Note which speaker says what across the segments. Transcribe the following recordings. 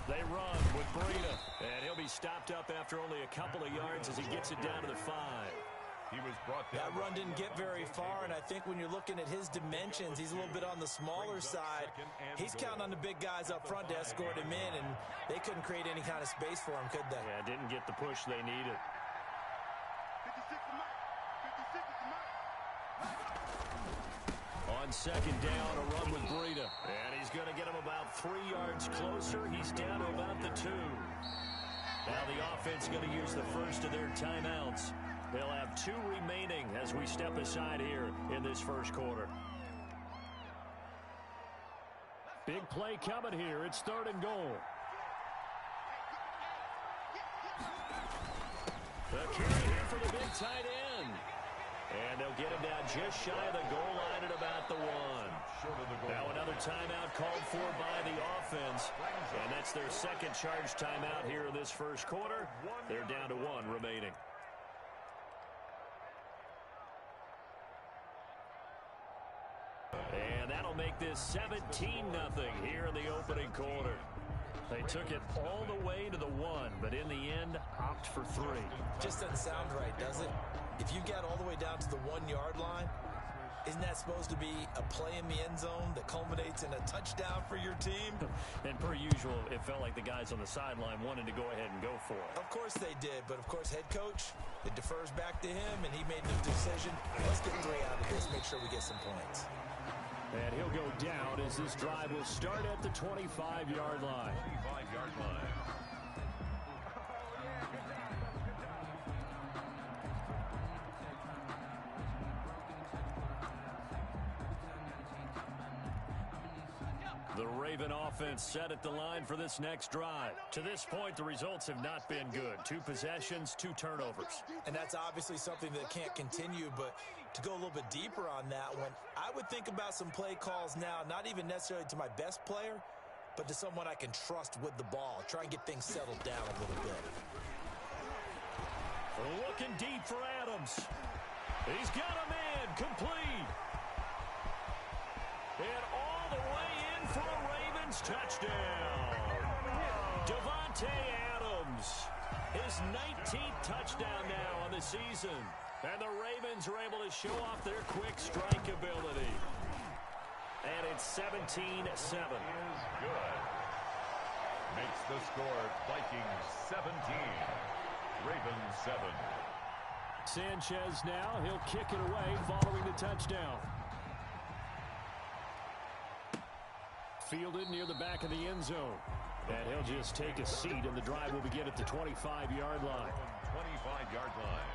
Speaker 1: They run with Breida, and he'll be stopped up after only a couple of yards as he gets it down to the 5.
Speaker 2: He was brought down.
Speaker 3: That run didn't get very far, and I think when you're looking at his dimensions, he's a little bit on the smaller side. He's counting on the big guys up front to escort him in, and they couldn't create any kind of space for him, could they?
Speaker 1: Yeah, didn't get the push they needed. On second down, a run with Breida. And he's going to get him about 3 yards closer. He's down to about the 2. Now the offense going to use the first of their timeouts. They'll have 2 remaining as we step aside here in this first quarter. Big play coming here. It's 3rd and goal. The carry here for the big tight end. And they'll get him down just shy of the goal line at about the 1. Now another timeout called for by the offense. And that's their second charge timeout here in this first quarter. They're down to 1 remaining. And that'll make this 17-0 here in the opening quarter. They took it all the way to the 1, but in the end, opt for 3.
Speaker 3: Just doesn't sound right, does it? If you get all the way down to the 1-yard line, isn't that supposed to be a play in the end zone that culminates in a touchdown for your team?
Speaker 1: And per usual, it felt like the guys on the sideline wanted to go ahead and go for it.
Speaker 3: Of course they did, but of course head coach, it defers back to him, and he made the decision. Let's get 3 out of this, make sure we get some points.
Speaker 1: And he'll go down as this drive will start at the 25-yard line.
Speaker 2: 25-yard line.
Speaker 1: The Raven offense set at the line for this next drive. To this point, the results have not been good. 2 possessions, 2 turnovers.
Speaker 3: And that's obviously something that can't continue, but to go a little bit deeper on that one, I would think about some play calls now, not even necessarily to my best player, but to someone I can trust with the ball. Try and get things settled down a little bit.
Speaker 1: Looking deep for Adams. He's got a man complete. And all the way in for a Ravens touchdown. Davante Adams, his 19th touchdown now on the season. And the Ravens are able to show off their quick strike ability. And it's 17-7.
Speaker 2: Good. Makes the score Vikings 17, Ravens 7.
Speaker 1: Sanchez now, he'll kick it away following the touchdown. Fielded near the back of the end zone. And he'll just take a seat, and the drive will begin at the 25-yard line.
Speaker 2: 25-yard line.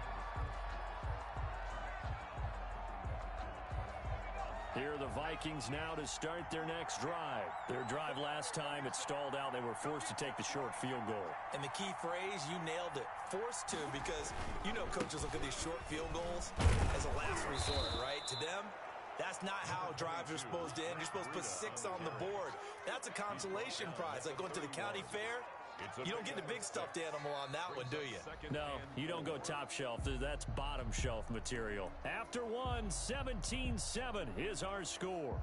Speaker 1: Here are the Vikings now to start their next drive. Their drive last time, it stalled out. They were forced to take the short field goal.
Speaker 3: And the key phrase, you nailed it, forced to, because you know coaches look at these short field goals as a last resort, right? To them, that's not how drives are supposed to end. You're supposed to put 6 on the board. That's a consolation prize, like going to the county fair. You don't get the big stuffed animal on that one, do you?
Speaker 1: No, you don't go top shelf. That's bottom shelf material. After 1, 17-7 is our score.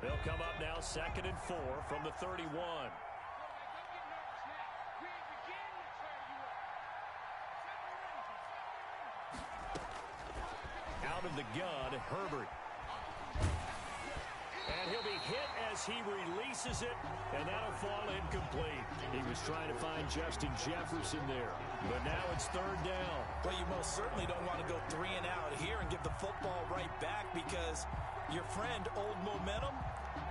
Speaker 1: They'll come up now 2nd and 4 from the 31. Out of the gun, Herbert. And he'll be hit as he releases it, and that'll fall incomplete. He was trying to find Justin Jefferson there, but now it's 3rd down.
Speaker 3: Well, you most certainly don't want to go 3 and out here and give the football right back, because your friend, Old Momentum,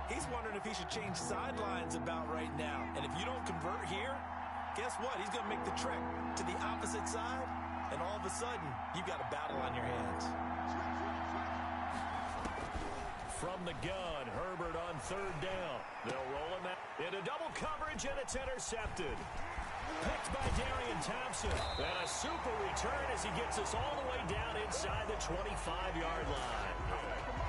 Speaker 3: he's wondering if he should change sidelines about right now. And if you don't convert here, guess what? He's going to make the trek to the opposite side, and all of a sudden, you've got a battle on your hands.
Speaker 1: From the gun, Herbert on 3rd down. They'll roll him out into double coverage, and it's intercepted. Picked by Darian Thompson. And a super return as he gets us all the way down inside the 25-yard line.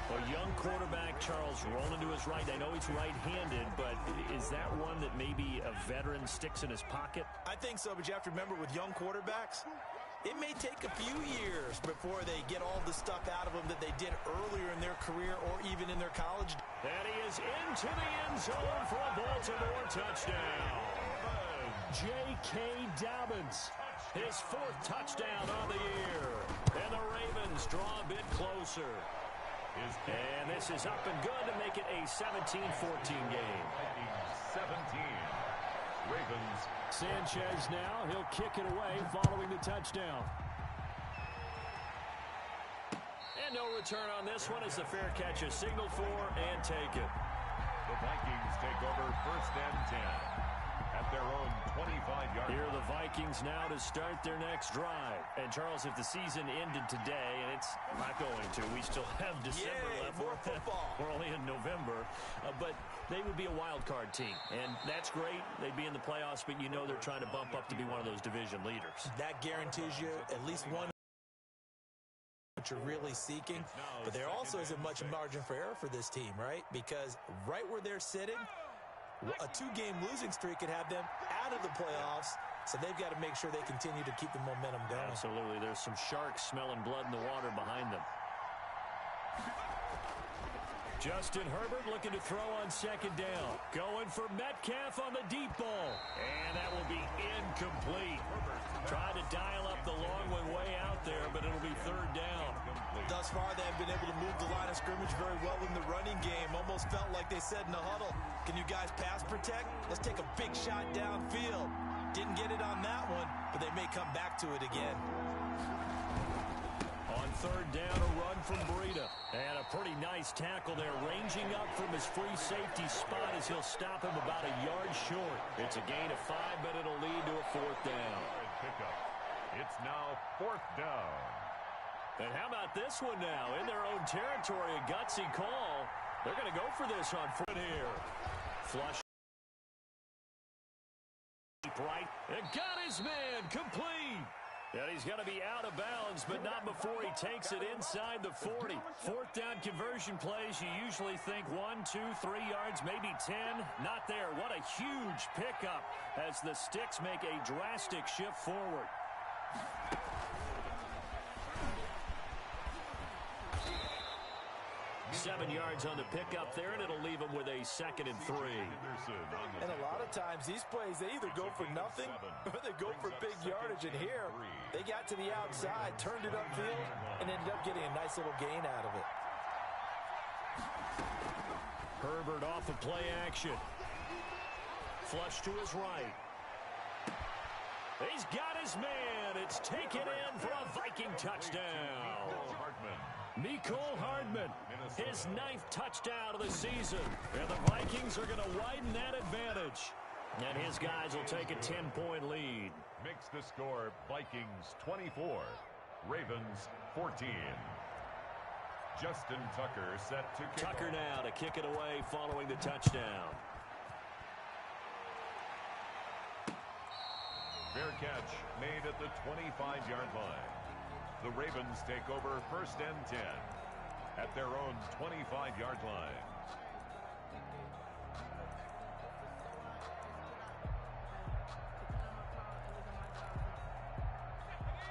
Speaker 1: A young quarterback, Charles, rolling to his right. I know he's right-handed, but is that one that maybe a veteran sticks in his pocket?
Speaker 3: I think so, but you have to remember with young quarterbacks, it may take a few years before they get all the stuff out of them that they did earlier in their career or even in their college.
Speaker 1: And he is into the end zone for a Baltimore touchdown. J.K. Dobbins, his 4th touchdown of the year. And the Ravens draw a bit closer. And this is up and good to make it a 17-14 game.
Speaker 2: 17. Ravens.
Speaker 1: Sanchez now. He'll kick it away following the touchdown. And no return on this one as the fair catch is signaled for and taken.
Speaker 2: The Vikings take over 1st and 10 at their own 25-yard line.
Speaker 1: Here are the Vikings now to start their next drive. And, Charles, if the season ended today, and it's not going to, we still have December left.
Speaker 3: More football.
Speaker 1: We're only in November. But they would be a wild card team. And that's great. They'd be in the playoffs, but you know they're trying to bump up to be one of those division leaders.
Speaker 3: That guarantees you at least one what you're really seeking. But there also isn't much margin for error for this team, right? Because right where they're sitting, a 2-game losing streak could have them out of the playoffs, so they've got to make sure they continue to keep the momentum going.
Speaker 1: Absolutely. There's some sharks smelling blood in the water behind them. Justin Herbert looking to throw on 2nd down. Going for Metcalf on the deep ball. And that will be incomplete. Tried to dial up the long one way out there, but it'll be 3rd down.
Speaker 3: Thus far, they have been able to move the line of scrimmage very well in the running game. Almost felt like they said in the huddle, can you guys pass protect? Let's take a big shot downfield. Didn't get it on that one, but they may come back to it again.
Speaker 1: On 3rd down, a run from Breida. And a pretty nice tackle there, ranging up from his free safety spot as he'll stop him about a yard short. It's a gain of 5, but it'll lead to a 4th down.
Speaker 2: Pickup. It's now 4th down.
Speaker 1: And how about this one now? In their own territory, a gutsy call. They're going to go for this on foot here. Flush. Right. And got his man complete. And he's going to be out of bounds, but not before he takes it inside the 40. 4th down conversion plays, you usually think 1, 2, 3 yards, maybe 10. Not there. What a huge pickup as the Sticks make a drastic shift forward. Seven yards on the pickup there, and it'll leave them with a 2nd and 3.
Speaker 3: And a lot of times, these plays, they either go for nothing or they go for big yardage. And here, they got to the outside, turned it upfield, and ended up getting a nice little gain out of it.
Speaker 1: Herbert off of play action. Flush to his right. He's got his man. It's taken in for a Viking touchdown. Mecole Hardman, his 9th touchdown of the season. And the Vikings are going to widen that advantage. And his guys will take a 10-point lead.
Speaker 2: Makes the score Vikings 24, Ravens 14. Justin Tucker set to kick
Speaker 1: Tucker
Speaker 2: off.
Speaker 1: now to kick it away following the touchdown.
Speaker 2: Fair catch made at the 25-yard line. The Ravens take over 1st and 10 at their own 25-yard line.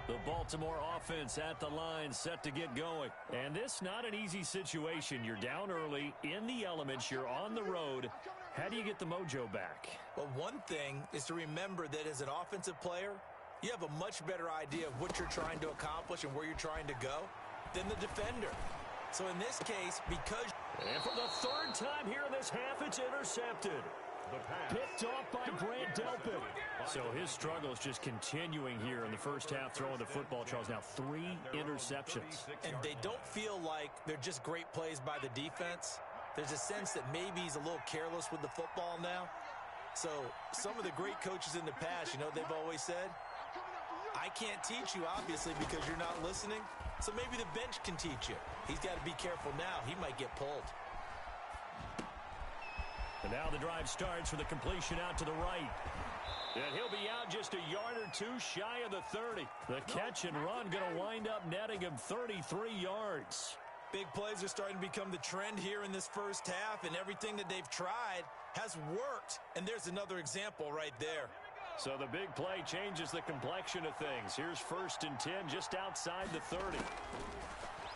Speaker 1: The Baltimore offense at the line, set to get going. And this not an easy situation. You're down early, in the elements, you're on the road. How do you get the mojo back?
Speaker 3: Well, one thing is to remember that as an offensive player, you have a much better idea of what you're trying to accomplish and where you're trying to go than the defender. So in this case, because...
Speaker 1: And for the 3rd time here in this half, it's intercepted. Picked off by Grant Delpit. So his struggle is just continuing here in the first half, throwing the football, Charles. Now 3 interceptions.
Speaker 3: And they don't feel like they're just great plays by the defense. There's a sense that maybe he's a little careless with the football now. So some of the great coaches in the past, you know, they've always said, I can't teach you, obviously, because you're not listening. So maybe the bench can teach you. He's got to be careful now. He might get pulled.
Speaker 1: And now the drive starts with a completion out to the right. And he'll be out just a yard or 2 shy of the 30. The catch and run going to wind up netting him 33 yards.
Speaker 3: Big plays are starting to become the trend here in this first half, and everything that they've tried has worked. And there's another example right there.
Speaker 1: So the big play changes the complexion of things. Here's 1st and 10 just outside the 30.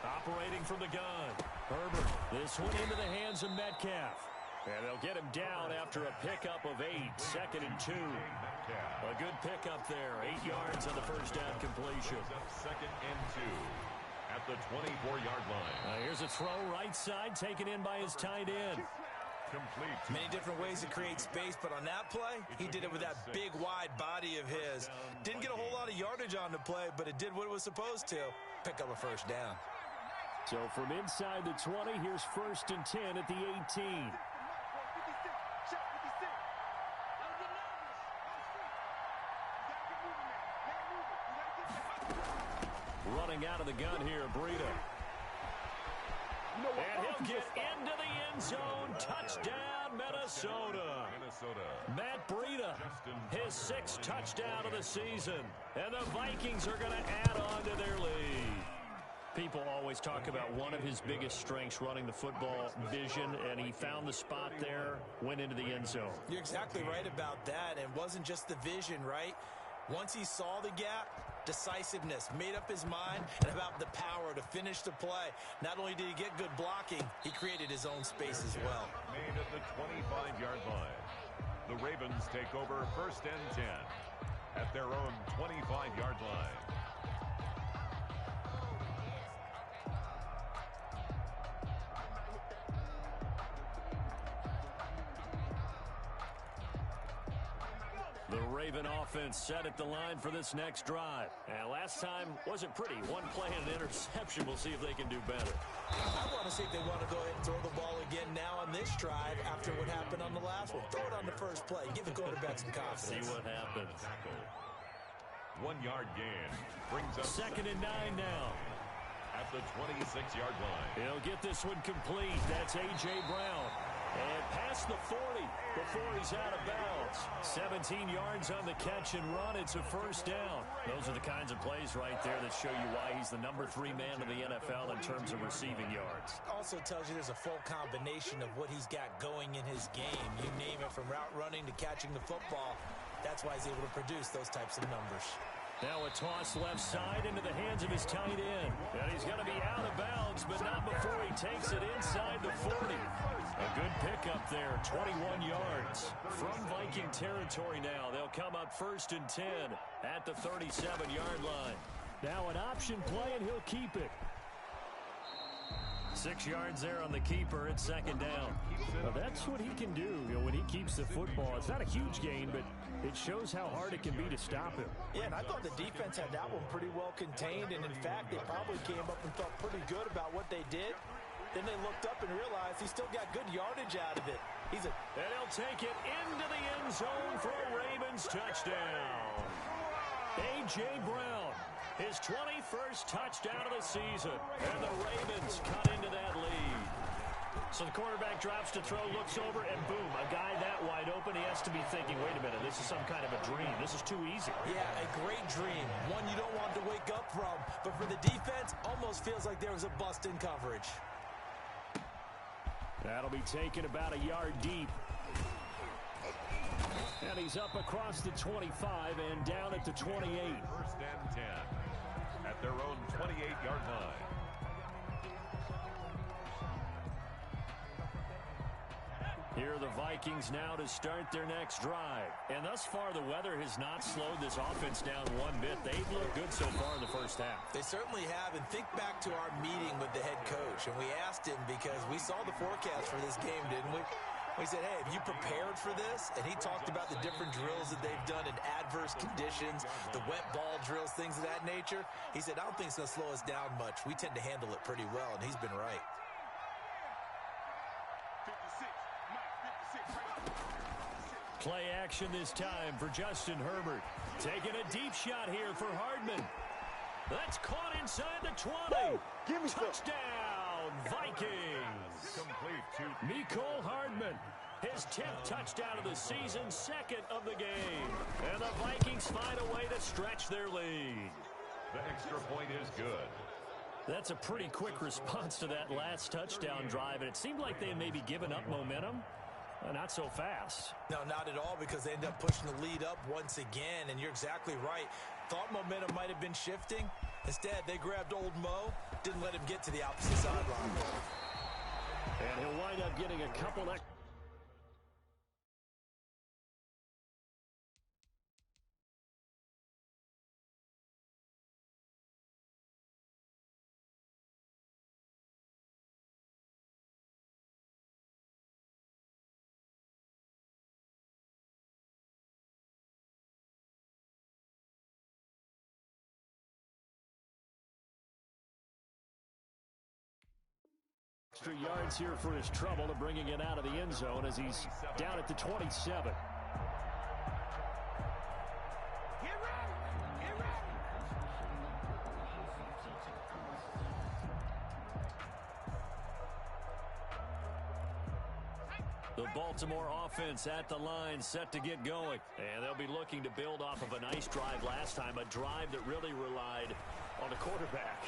Speaker 1: Operating from the gun. Herbert. This one into the hands of Metcalf. And they'll get him down after a pickup of 8. 2nd and 2. A good pickup there. 8 yards on the first down completion.
Speaker 2: 2nd and 2 at the 24-yard line.
Speaker 1: Here's a throw right side taken in by his tight end.
Speaker 2: Complete.
Speaker 3: Many different ways to create space, but on that play, he did it with that big, wide body of his. Didn't get a whole lot of yardage on the play, but it did what it was supposed to. Pick up a first down.
Speaker 1: So from inside the 20, here's 1st and 10 at the 18. Running out of the gun here, Breida. And he'll get into the end zone. Touchdown, Minnesota. Matt Breida, his 6th touchdown of the season. And the Vikings are going to add on to their lead. People always talk about one of his biggest strengths, running the football, vision, and he found the spot there, went into the end zone.
Speaker 3: You're exactly right about that, and it wasn't just the vision, right? Once he saw the gap, decisiveness, made up his mind, and about the power to finish the play. Not only did he get good blocking, he created his own space as well.
Speaker 2: Made at the 25-yard line. The Ravens take over 1st and 10 at their own 25-yard line.
Speaker 1: The Raven offense set at the line for this next drive. And last time wasn't pretty. One play and an interception. We'll see if they can do better.
Speaker 3: I want to see if they want to go ahead and throw the ball again now on this drive after what happened on the last one. Throw it on the first play. Give the quarterback some confidence.
Speaker 1: See what happens.
Speaker 2: 1-yard gain brings up
Speaker 1: 2nd and 9 now.
Speaker 2: At the 26-yard line.
Speaker 1: He'll get this one complete. That's A.J. Brown. And past the 40 before he's out of bounds. 17 yards on the catch and run. It's a first down. Those are the kinds of plays right there that show you why he's the number 3 man in the NFL in terms of receiving yards.
Speaker 3: Also tells you there's a full combination of what he's got going in his game. You name it, from route running to catching the football. That's why he's able to produce those types of numbers.
Speaker 1: Now a toss left side into the hands of his tight end. And he's going to be out of bounds, but not before he takes it inside the 40. A good pickup there, 21 yards. From Viking territory now, they'll come up 1st and 10 at the 37-yard line. Now an option play, and he'll keep it. 6 yards there on the keeper at 2nd down. Well, that's what he can do, when he keeps the football. It's not a huge gain, but it shows how hard it can be to stop him.
Speaker 3: Yeah, and I thought the defense had that one pretty well contained, and in fact, they probably came up and felt pretty good about what they did. Then they looked up and realized he still got good yardage out of it. And
Speaker 1: he'll take it into the end zone for a Ravens touchdown. A.J. Brown, his 21st touchdown of the season. And the Ravens cut into that lead. So the quarterback drops to throw, looks over, and boom, a guy that wide open, he has to be thinking, wait a minute, this is some kind of a dream. This is too easy.
Speaker 3: Yeah, a great dream. One you don't want to wake up from. But for the defense, almost feels like there was a bust in coverage.
Speaker 1: That'll be taken about a yard deep. And he's up across the 25 and down at the 28.
Speaker 2: 1st and 10 at their own 28-yard line.
Speaker 1: Here are the Vikings now to start their next drive. And thus far, the weather has not slowed this offense down one bit. They've looked good so far in the first half.
Speaker 3: They certainly have. And think back to our meeting with the head coach. And we asked him, because we saw the forecast for this game, didn't we? We said, hey, have you prepared for this? And he talked about the different drills that they've done in adverse conditions, the wet ball drills, things of that nature. He said, I don't think it's going to slow us down much. We tend to handle it pretty well, and he's been right.
Speaker 1: Play action this time for Justin Herbert. Taking a deep shot here for Hardman. That's caught inside the 20.
Speaker 4: Give me
Speaker 1: touchdown, Vikings.
Speaker 2: Complete to
Speaker 1: Mecole Hardman. His 10th touchdown of the season, 2nd of the game. And the Vikings find a way to stretch their lead.
Speaker 2: the extra point is good.
Speaker 1: That's a pretty quick response to that last touchdown drive, and it seemed like they had maybe given up momentum. Not so fast.
Speaker 3: No, not at all, because they end up pushing the lead up once again, and you're exactly right. Thought momentum might have been shifting. Instead, they grabbed Old Mo, didn't let him get to the opposite sideline.
Speaker 1: And he'll wind up getting a couple of... extra yards here for his trouble to bringing it out of the end zone as he's down at the 27. The Baltimore offense at the line, set to get going. And they'll be looking to build off of a nice drive last time, a drive that really relied on the quarterback.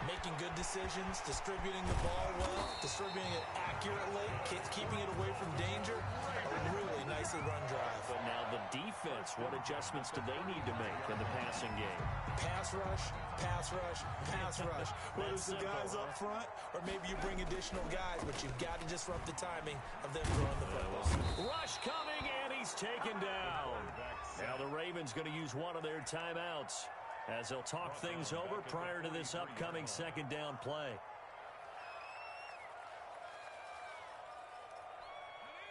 Speaker 3: Making good decisions, distributing the ball well, distributing it accurately, keeping it away from danger. A really nicely run drive.
Speaker 1: But now the defense, what adjustments do they need to make in the passing game?
Speaker 3: Pass rush, pass rush, pass rush. Whether it's the guys up front or maybe you bring additional guys, but you've got to disrupt the timing of them throwing the football.
Speaker 1: Rush coming, and he's taken down. Now the Ravens going to use one of their timeouts as they'll talk things over prior to this upcoming second down play.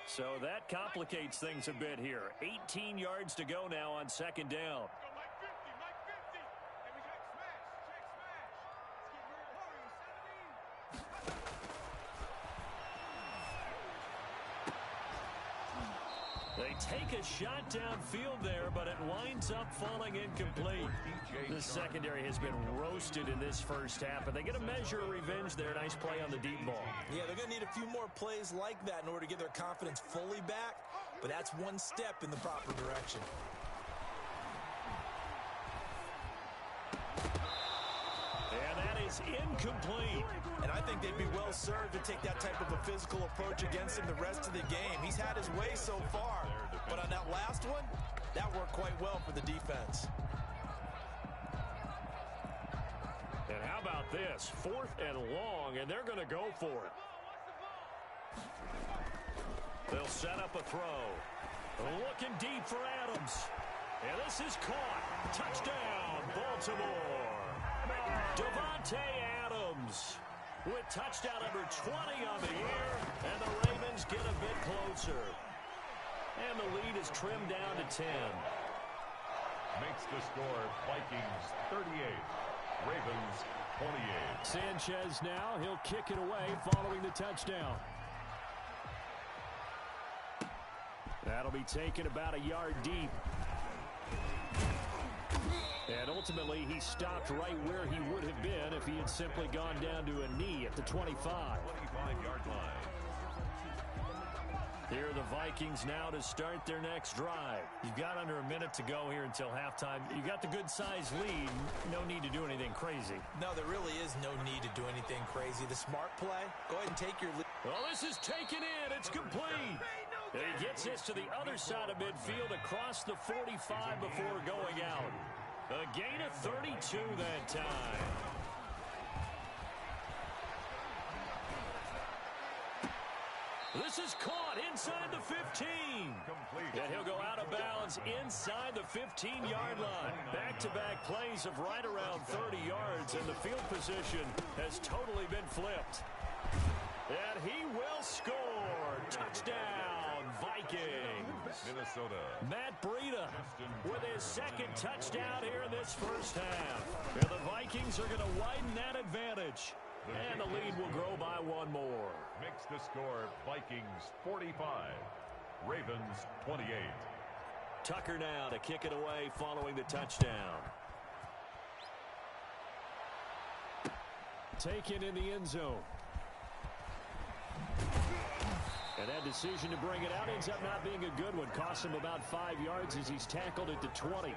Speaker 1: So that complicates things a bit here. 18 yards to go now on second down. They take a shot downfield there, but it winds up falling incomplete. The secondary has been roasted in this first half, and they get a measure of revenge there. Nice play on the deep ball.
Speaker 3: Yeah, they're going to need a few more plays like that in order to get their confidence fully back, but that's one step in the proper direction.
Speaker 1: And that is incomplete.
Speaker 3: And I think they'd be well served to take that type of a physical approach against him the rest of the game. He's had his way so far, but on that last one, that worked quite well for the defense.
Speaker 1: And how about this? 4th and long, and they're going to go for it. They'll set up a throw. Looking deep for Adams. And this is caught. Touchdown, Baltimore. Davante Adams with touchdown number 20 on the year, and the Ravens get a bit closer. And the lead is trimmed down to 10.
Speaker 2: Makes the score Vikings 38, Ravens 28.
Speaker 1: Sanchez now, he'll kick it away following the touchdown. That'll be taken about a yard deep. And ultimately, he stopped right where he would have been if he had simply gone down to a knee at the 25.
Speaker 2: 25-yard line.
Speaker 1: Here are the Vikings now to start their next drive. You've got under a minute to go here until halftime. You got the good-sized lead. No need to do anything crazy.
Speaker 3: No, there really is no need to do anything crazy. The smart play, go ahead and take your lead.
Speaker 1: Well, this is taken in. It's complete. And he gets this to the other side of midfield across the 45 before going out. A gain of 32 that time. This is caught inside the 15. And he'll go out of bounds inside the 15-yard line. Back-to-back plays of right around 30 yards, and the field position has totally been flipped. And he will score. Touchdown, Vikings.
Speaker 2: Minnesota.
Speaker 1: Matt Breida with his second touchdown here in this first half. And the Vikings are going to widen that advantage. And the lead will grow by one more.
Speaker 2: Makes the score Vikings 45, Ravens 28.
Speaker 1: Tucker now to kick it away following the touchdown. Taken in the end zone. And that decision to bring it out ends up not being a good one. Costs him about 5 yards as he's tackled at the 20.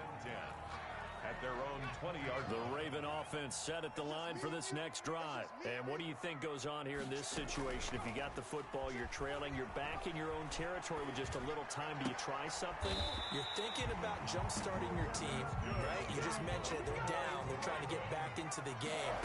Speaker 2: at their own 20-yard line.
Speaker 1: The Raven offense set at the line for this next drive. And what do you think goes on here in this situation? If you got the football, you're trailing, you're back in your own territory with just a little time. Do you try something?
Speaker 3: You're thinking about jump-starting your team, right? You just mentioned it. They're down. They're trying to get back into the game.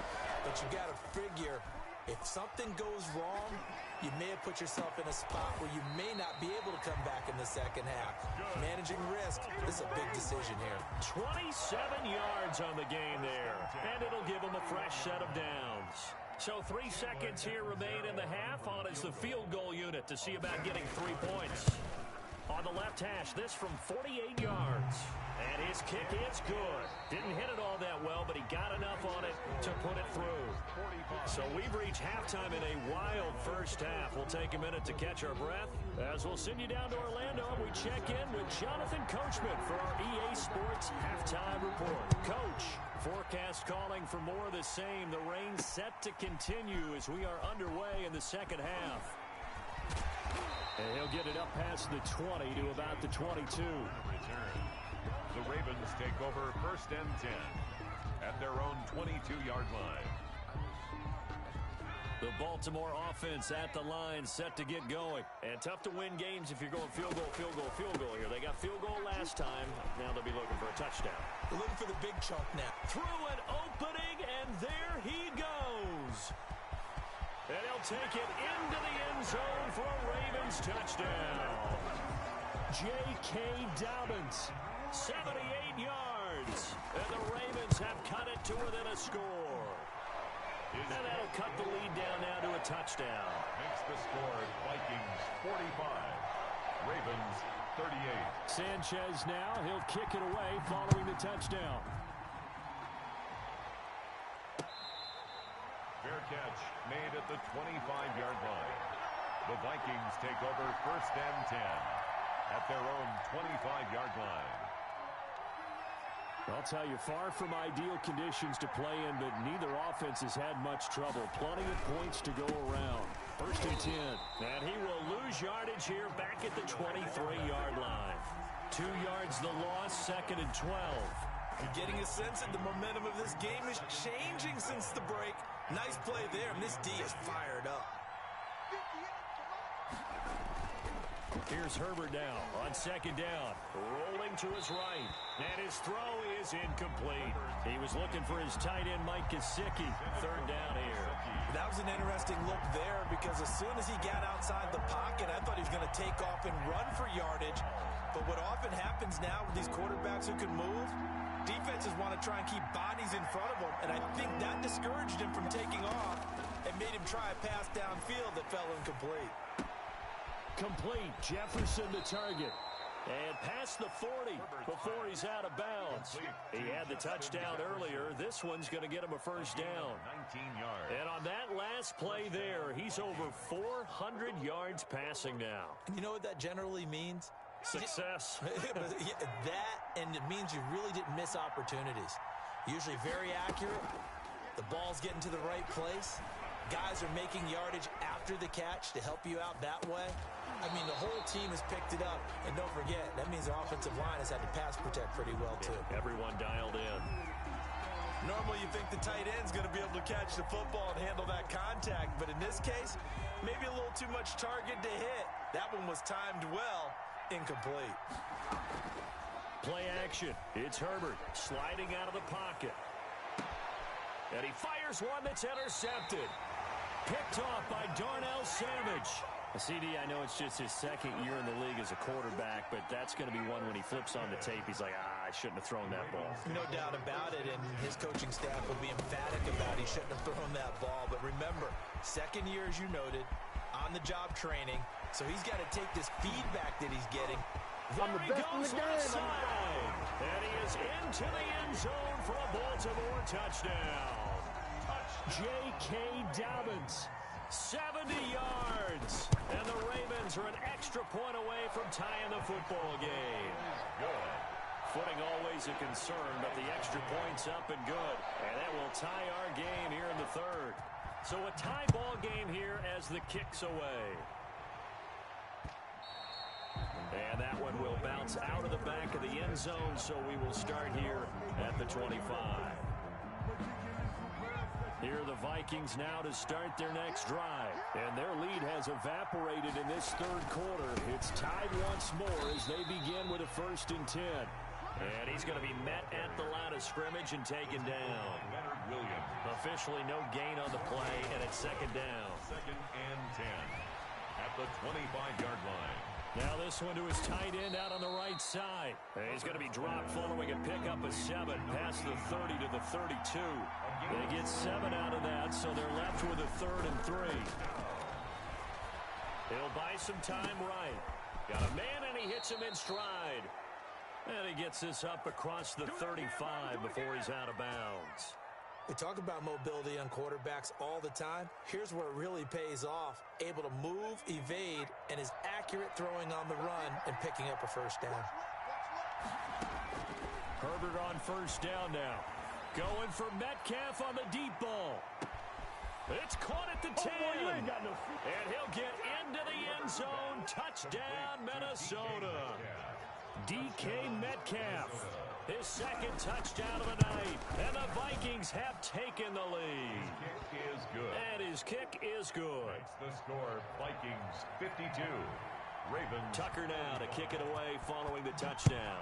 Speaker 3: But you got to figure, if something goes wrong, you may have put yourself in a spot where you may not be able to come back in the second half. Managing risk, this is a big decision here.
Speaker 1: 27 yards on the game there, and it'll give them a fresh set of downs. So 3 seconds here remain in the half. On is the field goal unit to see about getting 3 points. On the left hash, this from 48 yards. And his kick is good. Didn't hit it all that well, but he got enough on it to put it through. So we've reached halftime in a wild first half. We'll take a minute to catch our breath as we'll send you down to Orlando. We check in with Jonathan Coachman for our EA Sports Halftime Report. Coach, forecast calling for more of the same. The rain set to continue as we are underway in the second half. And he'll get it up past the 20 to about the 22.
Speaker 2: The Ravens take over 1st and 10 at their own 22-yard line.
Speaker 1: The Baltimore offense at the line, set to get going. And tough to win games if you're going field goal, field goal, field goal here. They got field goal last time. Now they'll be looking for a touchdown.
Speaker 3: They're looking for the big chunk now.
Speaker 1: Through an opening, and there he goes. And he'll take it into the end zone for a Ravens touchdown. J.K. Dobbins, 78 yards. And the Ravens have cut it to within a score. And that'll cut the lead down now to a touchdown.
Speaker 2: Makes the score Vikings 45, Ravens 38.
Speaker 1: Sanchez now, he'll kick it away following the touchdown.
Speaker 2: Fair catch made at the 25-yard line. The Vikings take over 1st and 10 at their own 25-yard line.
Speaker 1: I'll tell you, far from ideal conditions to play in, but neither offense has had much trouble. Plenty of points to go around. 1st and 10. And he will lose yardage here back at the 23-yard line. 2 yards the loss, 2nd and 12.
Speaker 3: You're getting a sense that the momentum of this game is changing since the break. Nice play there, and this D is fired up.
Speaker 1: Here's Herbert now on 2nd down. Rolling to his right. And his throw is incomplete. He was looking for his tight end, Mike Gesicki. 3rd down here.
Speaker 3: That was an interesting look there because as soon as he got outside the pocket, I thought he was going to take off and run for yardage. But what often happens now with these quarterbacks who can move, defenses want to try and keep bodies in front of them. And I think that discouraged him from taking off and made him try a pass downfield that fell incomplete.
Speaker 1: Complete. Jefferson the target. And past the 40 before he's out of bounds. He had the touchdown earlier. This one's going to get him a 1st down.
Speaker 2: 19 yards.
Speaker 1: And on that last play there, he's over 400 yards passing now.
Speaker 3: And you know what that generally means?
Speaker 1: Success.
Speaker 3: That, and it means you really didn't miss opportunities. Usually very accurate. The ball's getting to the right place. Guys are making yardage after the catch to help you out that way. I mean, the whole team has picked it up. And don't forget, that means the offensive line has had to pass protect pretty well, too.
Speaker 1: Everyone dialed in.
Speaker 3: Normally, you think the tight end's going to be able to catch the football and handle that contact. But in this case, maybe a little too much target to hit. That one was timed well. Incomplete.
Speaker 1: Play action. It's Herbert sliding out of the pocket. And he fires one that's intercepted. Picked off by Darnell Savage. CD, I know it's just his 2nd year in the league as a quarterback, but that's going to be one when he flips on the tape. He's like, I shouldn't have thrown that ball.
Speaker 3: No doubt about it, and his coaching staff will be emphatic about he shouldn't have thrown that ball. But remember, 2nd year, as you noted, on-the-job training, so he's got to take this feedback that he's getting.
Speaker 1: There he goes left side, and he is into the end zone for a Baltimore touchdown. J.K. Dobbins, 70 yards, and the Ravens are an extra point away from tying the football game. Good. Footing always a concern, but the extra point's up and good, and that will tie our game here in the 3rd. So a tie ball game here as the kick's away. And And that one will bounce out of the back of the end zone, so we will start here at the 25. Here are the Vikings now to start their next drive. And their lead has evaporated in this third quarter. It's tied once more as they begin with a 1st and 10. And he's going to be met at the line of scrimmage and taken down.
Speaker 2: Leonard Williams.
Speaker 1: Officially no gain on the play, and it's 2nd down.
Speaker 2: 2nd and 10 at the 25-yard line.
Speaker 1: Now this one to his tight end out on the right side. He's going to be dropped following a pickup of 7 past the 30 to the 32. They get 7 out of that, so they're left with a 3rd and 3. He'll buy some time right. Got a man, and he hits him in stride. And he gets this up across the 35 before he's out of bounds.
Speaker 3: We talk about mobility on quarterbacks all the time. Here's where it really pays off. Able to move, evade, and is accurate throwing on the run and picking up a 1st down.
Speaker 1: Herbert on 1st down now. Going for Metcalf on the deep ball. It's caught at the 10. And he'll get into the end zone. Touchdown, Minnesota. DK Metcalf. His 2nd touchdown of the night. And the Vikings have taken the lead.
Speaker 2: His kick is good.
Speaker 1: And his kick is good.
Speaker 2: That's the score. Vikings 52. Ravens.
Speaker 1: Tucker now to kick it away following the touchdown.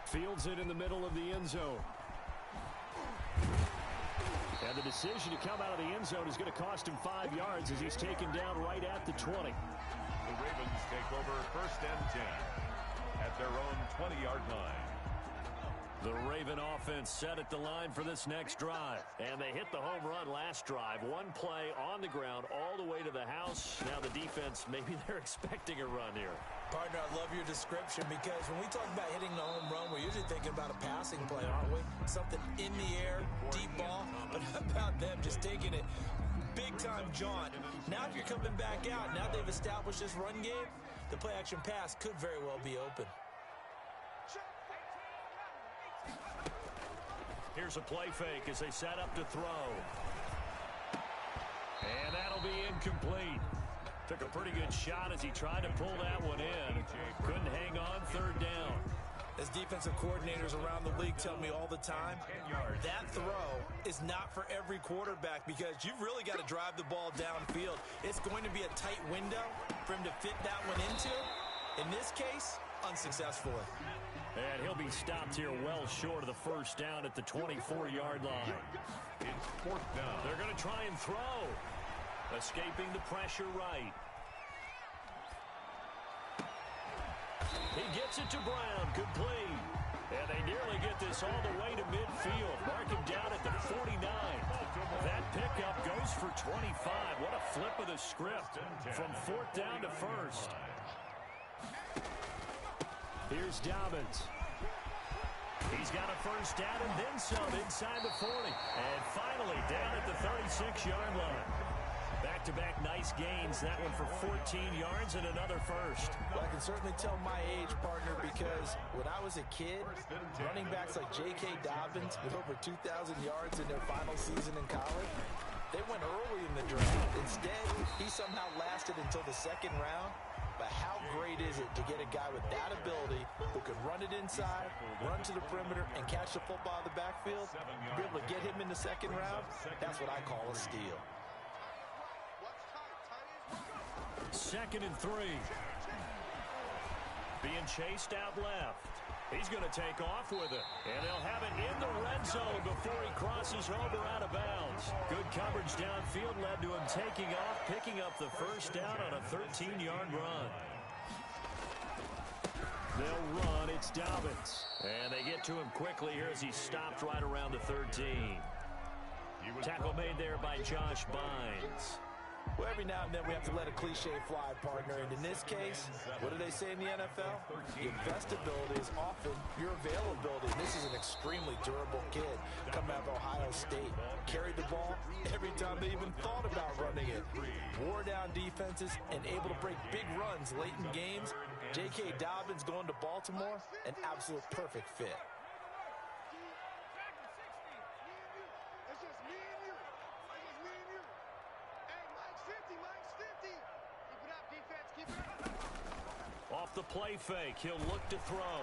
Speaker 1: Fields it in the middle of the end zone. And the decision to come out of the end zone is going to cost him 5 yards as he's taken down right at the 20.
Speaker 2: The Ravens take over 1st and 10 at their own 20-yard line.
Speaker 1: The Raven offense set at the line for this next drive. And they hit the home run last drive. One play on the ground all the way to the house. Now the defense, maybe they're expecting a run here.
Speaker 3: Partner, I love your description because when we talk about hitting the home run, we're usually thinking about a passing play, aren't we? Something in the air, deep ball. But how about them just taking it big-time jaunt? Now if you're coming back out, now they've established this run game, the play-action pass could very well be open.
Speaker 1: Here's a play fake as they set up to throw. And that'll be incomplete. Took a pretty good shot as he tried to pull that one in. Couldn't hang on 3rd down.
Speaker 3: As defensive coordinators around the league tell me all the time, that throw is not for every quarterback because you've really got to drive the ball downfield. It's going to be a tight window for him to fit that one into. In this case, unsuccessfully.
Speaker 1: And he'll be stopped here well short of the 1st down at the 24-yard line.
Speaker 2: It's 4th down.
Speaker 1: They're going to try and throw. Escaping the pressure right. He gets it to Brown. Complete. And they nearly get this all the way to midfield. Mark him down at the 49. That pickup goes for 25. What a flip of the script from 4th down to 1st. Here's Dobbins. He's got a 1st down and then some inside the 40. And finally down at the 36-yard line. Back-to-back nice gains. That one for 14 yards and another 1st.
Speaker 3: Well, I can certainly tell my age, partner, because when I was a kid, running backs like J.K. Dobbins with over 2,000 yards in their final season in college, they went early in the draft. Instead, he somehow lasted until the 2nd round. But how great is it to get a guy with that ability who can run it inside, run to the perimeter, and catch the football in the backfield? Be able to get him in the 2nd round, that's what I call a steal.
Speaker 1: 2nd and 3. Being chased out left. He's going to take off with it. And they'll have it in the red zone before he crosses over out of bounds. Good coverage downfield led to him taking off, picking up the 1st down on a 13-yard run. They'll run. It's Dobbins. And they get to him quickly here as he stopped right around the 13. Tackle made there by Josh Bynes.
Speaker 3: Well, every now and then we have to let a cliche fly, partner. And in this case, what do they say in the NFL? Your best ability is often your availability. This is an extremely durable kid coming out of Ohio State. Carried the ball every time they even thought about running it. Wore down defenses and able to break big runs late in games. J.K. Dobbins going to Baltimore, an absolute perfect fit.
Speaker 1: Off the play fake, he'll look to throw.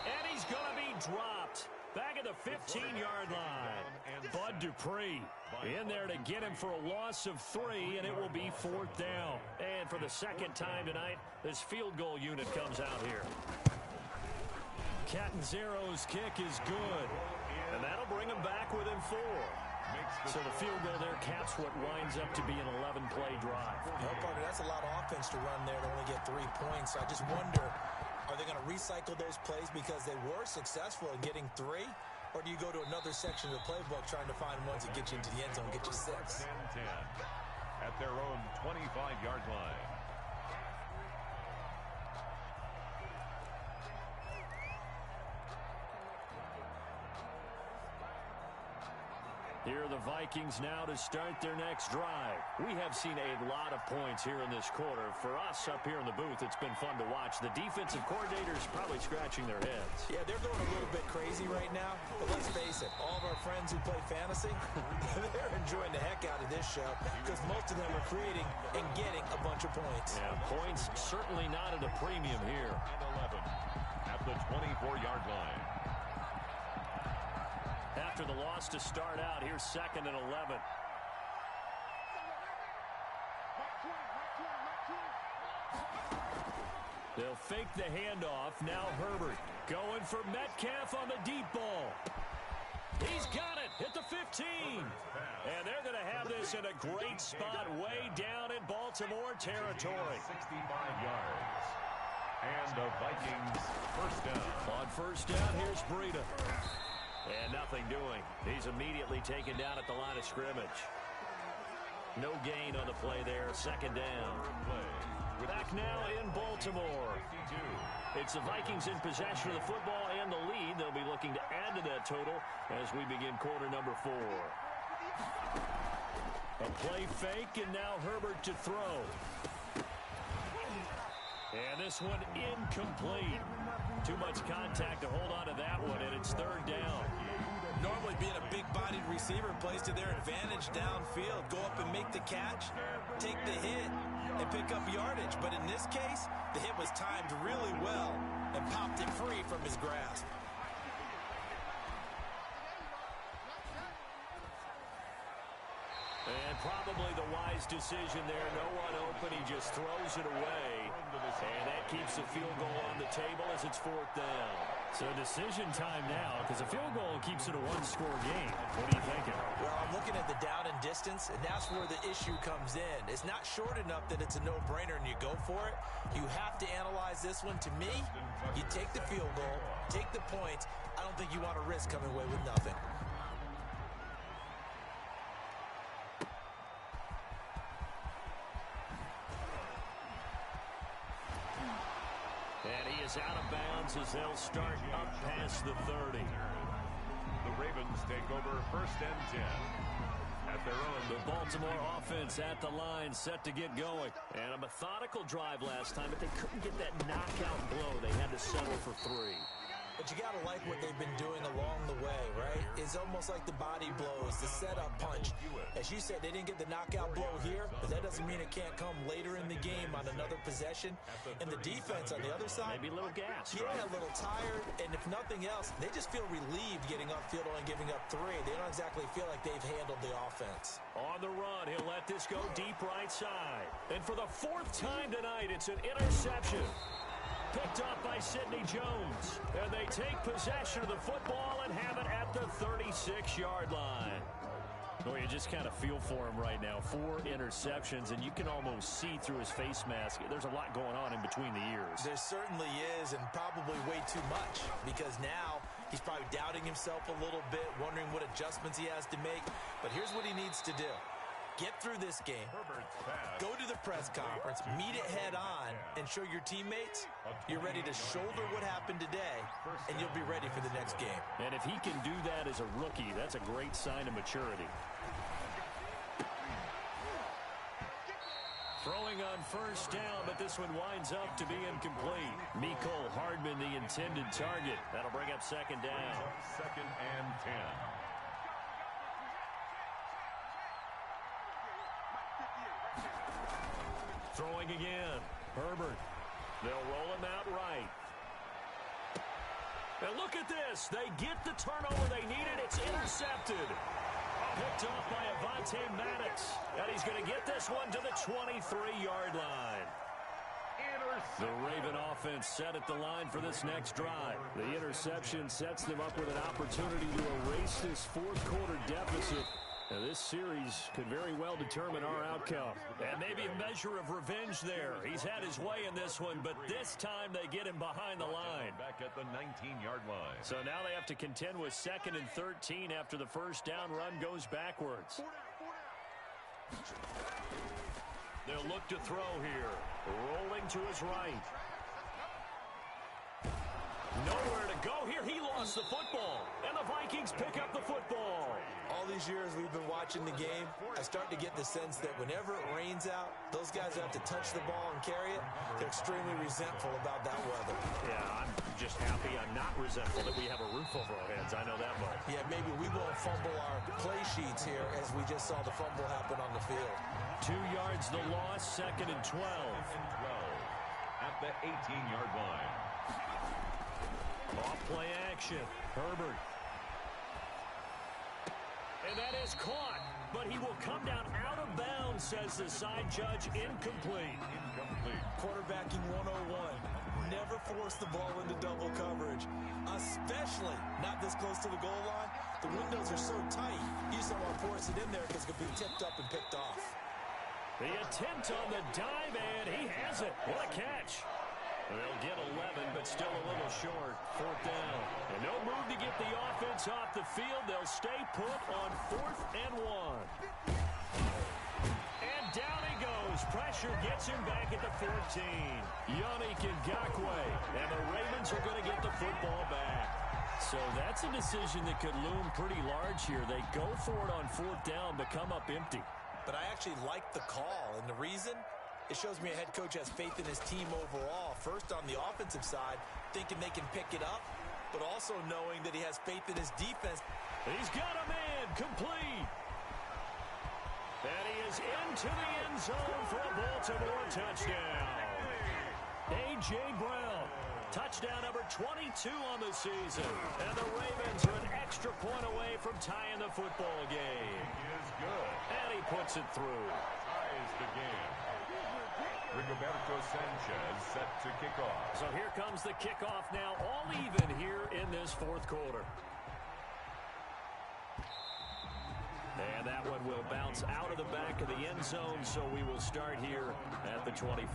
Speaker 1: And he's going to be dropped. Back at the 15-yard line. Bud Dupree in there to get him for a loss of 3, and it will be 4th down. And for the second time tonight, this field goal unit comes out here. Catanzaro's kick is good, and that'll bring him back within 4. So the field goal there caps what winds up to be an 11-play drive.
Speaker 3: Parker, that's a lot of offense to run there to only get 3 points. I just wonder, are they going to recycle those plays because they were successful in getting 3? Or do you go to another section of the playbook trying to find ones that get you into the end zone, get you 6?
Speaker 2: 10-10 at their own 25-yard line.
Speaker 1: Here are the Vikings now to start their next drive. We have seen a lot of points here in this quarter. For us up here in the booth, it's been fun to watch. The defensive coordinators probably scratching their heads.
Speaker 3: Yeah, they're going a little bit crazy right now. But let's face it, all of our friends who play fantasy, they're enjoying the heck out of this show because most of them are creating and getting a bunch of points.
Speaker 1: Yeah, points certainly not at a premium here.
Speaker 2: And 11 at the 24-yard line.
Speaker 1: After the loss to start out, here's 2nd and 11. They'll fake the handoff. Now Herbert going for Metcalf on the deep ball. He's got it at the 15. And they're going to have this in a great spot way down in Baltimore territory.
Speaker 2: 65 yards. And the Vikings first down.
Speaker 1: On first down, here's Breida. And nothing doing. He's immediately taken down at the line of scrimmage. No gain on the play there. 2nd down. Back now in Baltimore. It's the Vikings in possession of the football and the lead. They'll be looking to add to that total as we begin quarter number 4. A play fake, and now Herbert to throw. And this one incomplete. Too much contact to hold on to that one, and it's 3rd down.
Speaker 3: Normally being a big-bodied receiver plays to their advantage downfield. Go up and make the catch, take the hit, and pick up yardage. But in this case, the hit was timed really well and popped it free from his grasp.
Speaker 1: And probably the wise decision there. No one open. He just throws it away. And that keeps the field goal on the table as it's 4th down. So decision time now because a field goal keeps it a 1-score game. What are you thinking?
Speaker 3: Well, I'm looking at the down and distance, and that's where the issue comes in. It's not short enough that it's a no-brainer and you go for it. You have to analyze this one. To me, you take the field goal, take the points. I don't think you want to risk coming away with nothing.
Speaker 1: And he is out of bounds as they'll start up past the 30.
Speaker 2: The Ravens take over 1st and 10 at their own.
Speaker 1: The Baltimore offense at the line, set to get going. And a methodical drive last time, but they couldn't get that knockout blow. They had to settle for 3.
Speaker 3: But you got to like what they've been doing along the way, right? It's almost like the body blows, the setup punch. As you said, they didn't get the knockout blow here, but that doesn't mean it can't come later in the game on another possession. And the defense on the other side,
Speaker 1: maybe a little gas.
Speaker 3: Yeah, right? A little tired. And if nothing else, they just feel relieved getting upfield and giving up 3. They don't exactly feel like they've handled the offense.
Speaker 1: On the run, he'll let this go deep right side. And for the 4th time tonight, it's an interception. Picked up by Sidney Jones. And they take possession of the football and have it at the 36-yard line. Well, you just kind of feel for him right now. 4 interceptions, and you can almost see through his face mask. There's a lot going on in between the ears.
Speaker 3: There certainly is, and probably way too much, because now he's probably doubting himself a little bit, wondering what adjustments he has to make. But here's what he needs to do. Get through this game, go to the press conference, meet it head on, and show your teammates you're ready to shoulder what happened today, and you'll be ready for the next game.
Speaker 1: And if he can do that as a rookie, that's a great sign of maturity. Throwing on first down, but this one winds up to be incomplete. Mecole Hardman, the intended target. That'll bring up 2nd down.
Speaker 2: 2nd and 10.
Speaker 1: Throwing again. Herbert They'll roll him out right. And look at this. They get the turnover they needed. It's intercepted. Picked off by Avonte Maddox. And he's going to get this one to the 23-yard line. The Raven offense set at the line for this next drive. The interception sets them up with an opportunity to erase this fourth-quarter deficit. Now, this series could very well determine our outcome. And maybe a measure of revenge there. He's had his way in this one, but this time they get him behind the line.
Speaker 2: Back at the 19-yard line.
Speaker 1: So now they have to contend with 2nd and 13 after the first down run goes backwards. They'll look to throw here. Rolling to his right. Nowhere to go here. He lost the football. And the Vikings pick up the football.
Speaker 3: All these years we've been watching the game, I start to get the sense that whenever it rains out, those guys who have to touch the ball and carry it, they're extremely resentful about that weather.
Speaker 1: Yeah, I'm just happy I'm not resentful that we have a roof over our heads. I know that much.
Speaker 3: Yeah, maybe we won't fumble our play sheets here as we just saw the fumble happen on the field.
Speaker 1: 2 yards the loss, 2nd and 12.
Speaker 2: At the 18-yard line.
Speaker 1: Off play action. Herbert. And that is caught, but he will come down out of bounds, says the side judge. Incomplete.
Speaker 3: Quarterbacking 101. Never force the ball into double coverage, especially not this close to the goal line. The windows are so tight, you just don't want to force it in there because it could be tipped up and picked off.
Speaker 1: The attempt on the dive, and he has it. What a catch. They'll get 11, but still a little short. 4th down. And no move to get the offense off the field. They'll stay put on 4th and 1. And down he goes. Pressure gets him back at the 14. Yannick Ngakoue. And the Ravens are going to get the football back. So that's a decision that could loom pretty large here. They go for it on 4th down, but come up empty.
Speaker 3: But I actually like the call, and the reason? It shows me a head coach has faith in his team overall. First on the offensive side, thinking they can pick it up, but also knowing that he has faith in his defense.
Speaker 1: He's got a man complete. And he is into the end zone for a Baltimore touchdown. A.J. Brown, touchdown number 22 on the season. And the Ravens are an extra point away from tying the football game.
Speaker 2: He is good.
Speaker 1: And he puts it through.
Speaker 2: Ties the game. Rigoberto Sanchez set to kick off.
Speaker 1: So here comes the kickoff now, all even here in this 4th quarter. And that one will bounce out of the back of the end zone, so we will start here at the 25.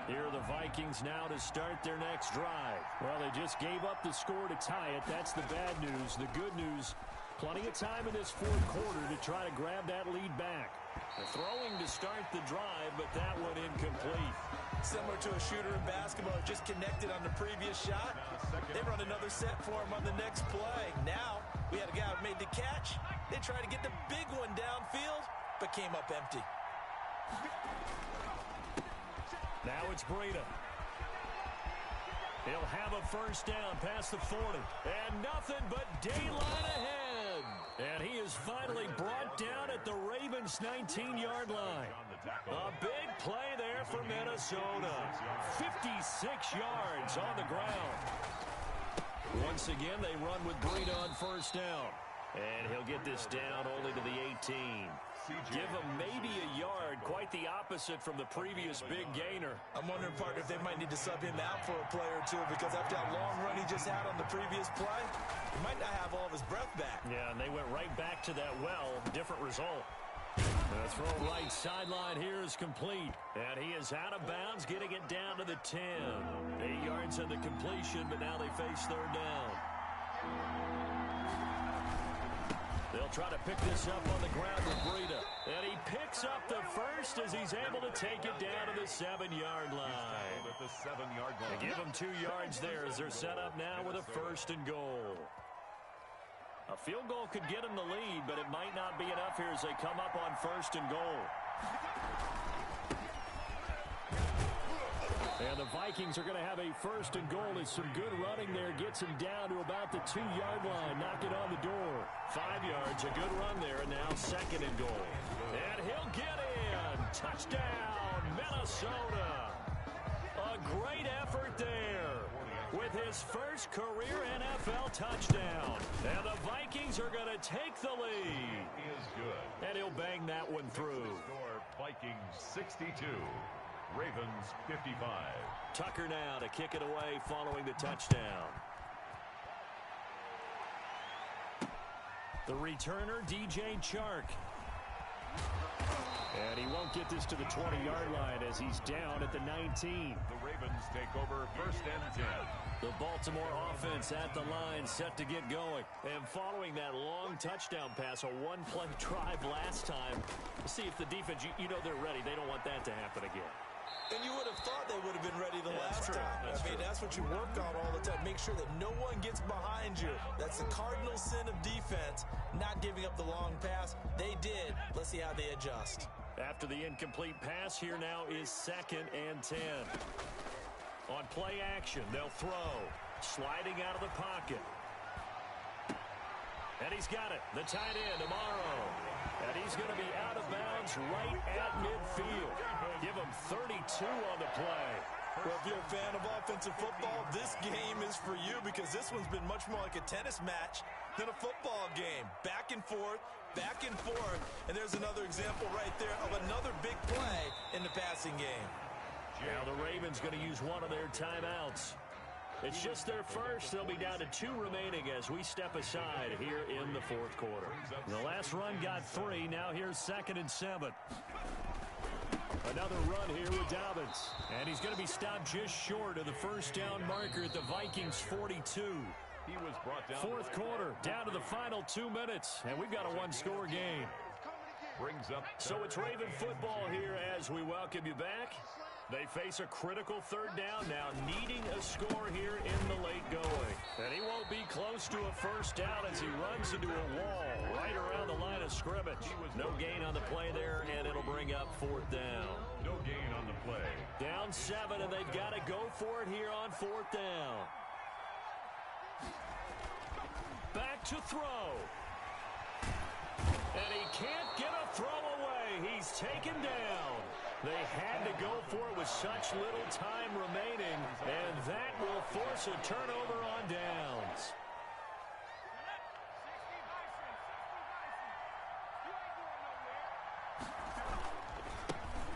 Speaker 1: Here are the Vikings now to start their next drive. Well, they just gave up the score to tie it. That's the bad news. The good news, plenty of time in this 4th quarter to try to grab that lead back. The throwing to start the drive, but that one incomplete.
Speaker 3: Similar to a shooter in basketball, just connected on the previous shot. They run another set for him on the next play. Now, we had a guy who made the catch. They tried to get the big one downfield, but came up empty.
Speaker 1: Now it's Breida. He'll have a first down past the 40. And nothing but daylight ahead. And he is finally brought down at the Ravens' 19-yard line. A big play there for Minnesota. 56 yards on the ground. Once again, they run with Breida on first down. And he'll get this down only to the 18. Give him maybe a yard, quite the opposite from the previous big gainer.
Speaker 3: I'm wondering, partner, if they might need to sub him out for a play or two, because after that long run he just had on the previous play, he might not have all of his breath back.
Speaker 1: Yeah, and they went right back to that well. Different result. The throw right sideline here is complete. And he is out of bounds, getting it down to the 10. 8 yards on the completion, but now they face 3rd down. They'll try to pick this up on the ground with Breida. And he picks up the first as he's able to take it down to the 7-yard line.
Speaker 2: At the 7-yard line.
Speaker 1: They give him 2 yards there as they're set up now with a 1st and goal. A field goal could get him the lead, but it might not be enough here as they come up on 1st and goal. And the Vikings are going to have a 1st and goal as some good running there gets him down to about the 2-yard line. Knock it on the door. 5 yards. A good run there, and now 2nd and goal. And he'll get in. Touchdown, Minnesota. A great effort there with his first career NFL touchdown. And the Vikings are going to take the lead.
Speaker 2: He is good.
Speaker 1: And he'll bang that one through.
Speaker 2: Score Vikings 62. Ravens 55.
Speaker 1: Tucker now to kick it away following the touchdown. The returner, DJ Chark. And he won't get this to the 20-yard line as he's down at the 19.
Speaker 2: The Ravens take over 1st and 10.
Speaker 1: The Baltimore offense at the line set to get going. And following that long touchdown pass, a one-play drive last time, see if the defense, you know they're ready. They don't want that to happen again.
Speaker 3: And you would have thought they would have been ready the last
Speaker 1: true.
Speaker 3: time. That's what you work on all the time. Make sure that no one gets behind you. That's the cardinal sin of defense, not giving up the long pass. They did. Let's see how they adjust.
Speaker 1: After the incomplete pass, here now is 2nd and 10. On play action, they'll throw. Sliding out of the pocket. And he's got it. The tight end, Amaro. And he's going to be out of bounds right at midfield. Give him 32 on the play.
Speaker 3: Well, if you're a fan of offensive football, this game is for you because this one's been much more like a tennis match than a football game. Back and forth, and there's another example right there of another big play in the passing game.
Speaker 1: Now the Ravens going to use one of their timeouts. It's just their first. They'll be down to 2 remaining as we step aside here in the 4th quarter. The last run got 3. Now here's 2nd and 7. Another run here with Dobbins. And he's going to be stopped just short of the first down marker at the Vikings 42.
Speaker 2: He was brought down.
Speaker 1: 4th quarter, down to the final 2 minutes. And we've got a one-score game.
Speaker 2: Brings up.
Speaker 1: So it's Raven football here as we welcome you back. They face a critical 3rd down now, needing a score here in the late going. And he won't be close to a first down as he runs into a wall right around the line of scrimmage. No gain on the play there, and it'll bring up 4th down.
Speaker 2: No gain on the play.
Speaker 1: Down 7, and they've got to go for it here on 4th down. Back to throw. And he can't get a throw away. He's taken down. They had to go for it with such little time remaining, and that will force a turnover on downs.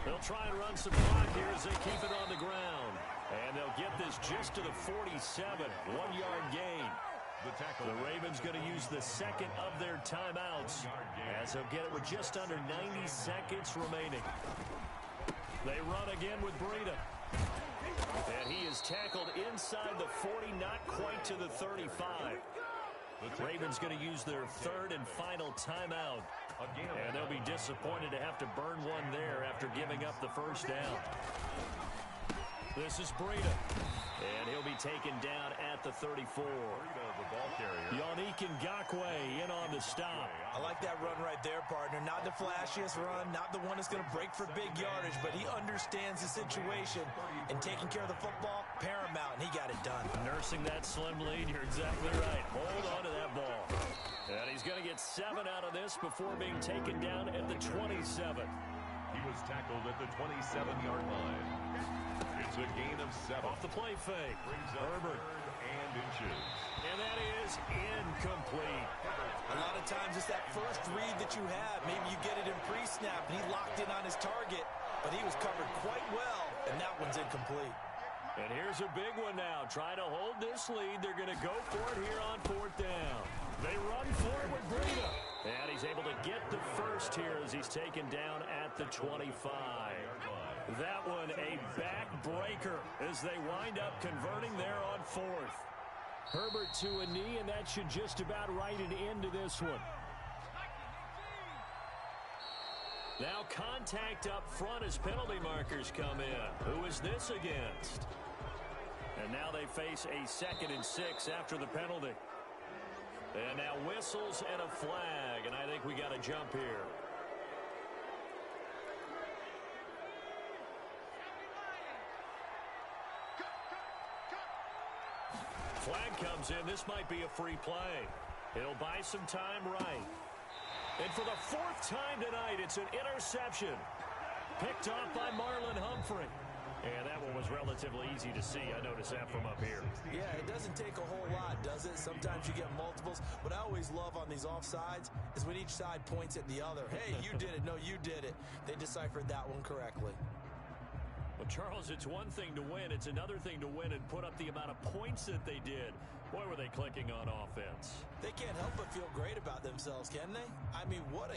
Speaker 1: They'll try and run some clock here as they keep it on the ground. And they'll get this just to the 47, 1-yard gain. The Ravens going to use the 2nd of their timeouts as they'll get it with just under 90 seconds remaining. They run again with Breida. And he is tackled inside the 40, not quite to the 35. The Ravens going to use their 3rd and final timeout. And they'll be disappointed to have to burn one there after giving up the first down. This is Breida. And he'll be taken down at the 34.
Speaker 2: The ball carrier.
Speaker 1: Yannick Ngakoue in on the stop.
Speaker 3: I like that run right there, partner. Not the flashiest run, not the one that's going to break for big yardage, but he understands the situation, and taking care of the football, paramount, and he got it done.
Speaker 1: Nursing that slim lead, you're exactly right. Hold on to that ball. And he's going to get 7 out of this before being taken down at the 27.
Speaker 2: He was tackled at the 27-yard line. It's a gain of 7.
Speaker 1: Off the play fake. Herbert.
Speaker 2: 3rd and inches.
Speaker 1: And that is incomplete.
Speaker 3: A lot of times it's that first read that you have. Maybe you get it in pre-snap, and he locked in on his target, but he was covered quite well, and that one's incomplete.
Speaker 1: And here's a big one now. Trying to hold this lead. They're going to go for it here on 4th down. They run for it with Breida. And he's able to get the first here as he's taken down at the 25. That one a backbreaker as they wind up converting there on 4th. Herbert to a knee, and that should just about write it into this one. Now contact up front as penalty markers come in. Who is this against? And now they face a 2nd and 6 after the penalty. And now whistles and a flag, and I think we got a jump here. Flag comes in. This might be a free play. He'll buy some time right. And for the fourth time tonight, it's an interception. Picked off by Marlon Humphrey. And that one was relatively easy to see. I noticed that from up here.
Speaker 3: Yeah, it doesn't take a whole lot, does it? Sometimes you get multiples. What I always love on these offsides is when each side points at the other. Hey, you did it. No, you did it. They deciphered that one correctly.
Speaker 1: Well, Charles, it's one thing to win. It's another thing to win and put up the amount of points that they did. Boy, were they clicking on offense.
Speaker 3: They can't help but feel great about themselves, can they? I mean, what a